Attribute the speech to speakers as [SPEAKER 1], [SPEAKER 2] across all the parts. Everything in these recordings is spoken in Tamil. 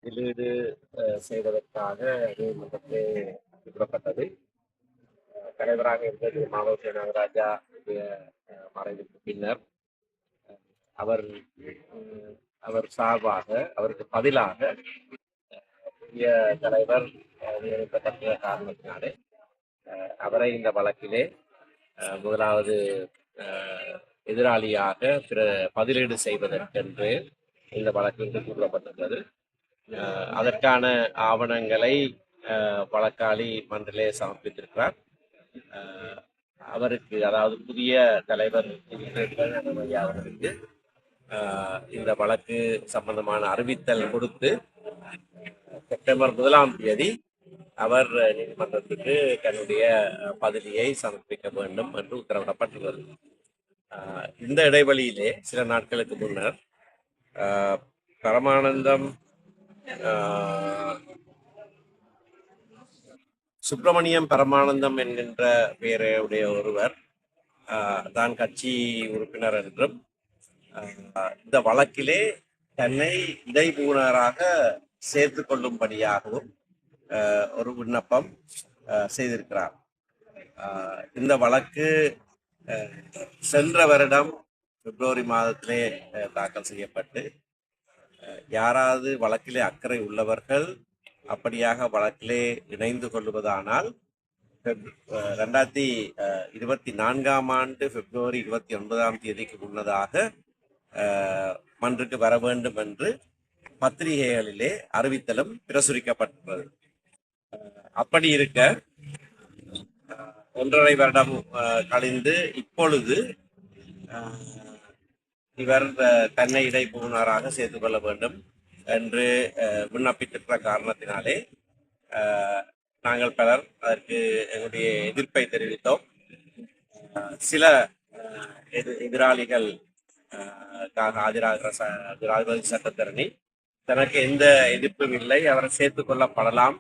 [SPEAKER 1] முதலீடு செய்வதற்காக நீதிமன்றத்திலே குறிப்பிடப்பட்டது. தலைவராக இருந்தது மாவட்ட நாகராஜா மறைவுக்கு பின்னர் அவர் அவர் சார்பாக அவருக்கு பதிலாக புதிய தலைவர் நியமிக்கப்பட்ட காரணத்தினாலே அவரை இந்த வழக்கிலே முதலாவது எதிராளியாக பதிலீடு செய்வதற்கென்று இந்த வழக்கில் கூறப்பட்டுள்ளது. அதற்கான ஆவணங்களை வழக்காளி மன்றிலே சமர்ப்பித்திருக்கிறார். அவருக்கு, அதாவது புதிய தலைவர் அவருக்கு இந்த வழக்கு சம்பந்தமான அறிவித்தல் கொடுத்து செப்டம்பர் 1ஆம் தேதி அவர் நீதிமன்றத்துக்கு தன்னுடைய பதிலியை சமர்ப்பிக்க வேண்டும் என்று உத்தரவிடப்பட்டுள்ளது. இந்த இடைவெளியிலே சில நாட்களுக்கு முன்னர் பரமானந்தம் சுப்பிரமணியம் பரமானந்தம் என்கின்ற பெயருடைய ஒருவர் தான் கட்சி உறுப்பினர் என்றும் இந்த வழக்கிலே தன்னை இடைபூணராக சேர்த்து கொள்ளும்படியாகவும் ஒரு விண்ணப்பம் செய்திருக்கிறார். இந்த வழக்கு சென்ற வருடம் பிப்ரவரி மாதத்திலே தாக்கல் செய்யப்பட்டு யாராவது வழக்கிலே அக்கறை உள்ளவர்கள் அப்படியாக வழக்கிலே இணைந்து கொள்வதானால் 2024ஆம் ஆண்டு பிப்ரவரி 29ஆம் தேதிக்கு முன்னதாக மன்றுக்கு வர வேண்டும் என்று பத்திரிகைகளிலே அறிவித்தலும் பிரசுரிக்கப்பட்டுள்ளது. அப்படி இருக்க 1.5 வருடம் கழிந்து இப்பொழுது இவர் தன்னை இடைபுகுனராக சேர்த்துக் கொள்ள வேண்டும் என்று விண்ணப்பித்திருக்கிற காரணத்தினாலே நாங்கள் பலர் அதற்கு எங்களுடைய எதிர்ப்பை தெரிவித்தோம். சில எதிராளிகள் ஆஜராகிற ஜனாதிபதி சட்டத்தரணி தனக்கு எந்த எதிர்ப்பும் இல்லை, அவரை சேர்த்துக் கொள்ளப்படலாம்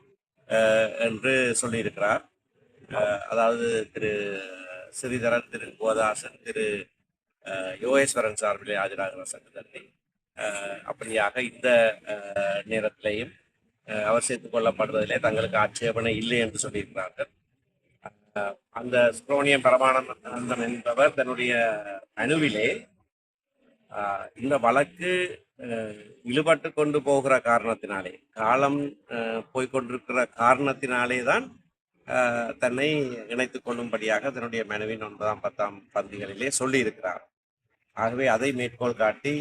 [SPEAKER 1] என்று சொல்லியிருக்கிறார். அதாவது திரு ஸ்ரீதரன், திரு கோதாசன், திரு யோகேஸ்வரன் சார்பிலே ஆஜராகிற சட்டத்தரணி அப்படியாக இந்த நேரத்திலையும் அவர் சேர்த்துக் கொள்ளப்படுவதிலே தங்களுக்கு ஆட்சேபனை இல்லை என்று சொல்லியிருக்கிறார்கள். அந்த சுப்பிரமணியம் பரமானந்தம் என்பவர் தன்னுடைய மனுவிலே இந்த வழக்கு இழுபட்டு கொண்டு போகிற காரணத்தினாலே, காலம் போய்கொண்டிருக்கிற காரணத்தினாலே தான் தன்னை இணைத்துக் கொள்ளும்படியாக தன்னுடைய மனுவின் 9ஆம் 10ஆம் பந்திகளிலே சொல்லியிருக்கிறார். ஆகவே அதை மேற்கோள் காட்டி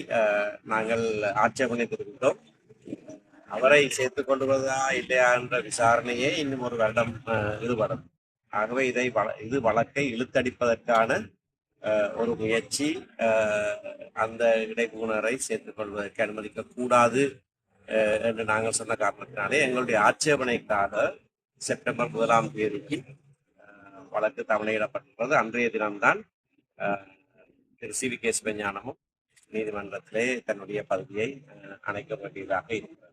[SPEAKER 1] நாங்கள் ஆட்சேபனை தெரிவித்தோம். அவரை சேர்த்துக் கொள்வதா இல்லையா என்ற விசாரணையே இன்னும் ஒரு வருடம் ஈடுபடும். ஆகவே இது வழக்கை இழுத்தடிப்பதற்கான ஒரு முயற்சி. அந்த இடைபுகுனரை சேர்த்துக் கொள்வதற்கு அனுமதிக்க கூடாது என்று நாங்கள் சொன்ன காரணத்தினாலே எங்களுடைய ஆட்சேபனைக்காக செப்டம்பர் 1ஆம் தேதிக்கு வழக்கு தமிழிடப்பட்டுள்ளது. அன்றைய தினம்தான் திரு சி.வி.கே. சிவஞானமும் நீதிமன்றத்திலே தன்னுடைய பதவியை அணைக்க வேண்டியதாக இருக்கிறது.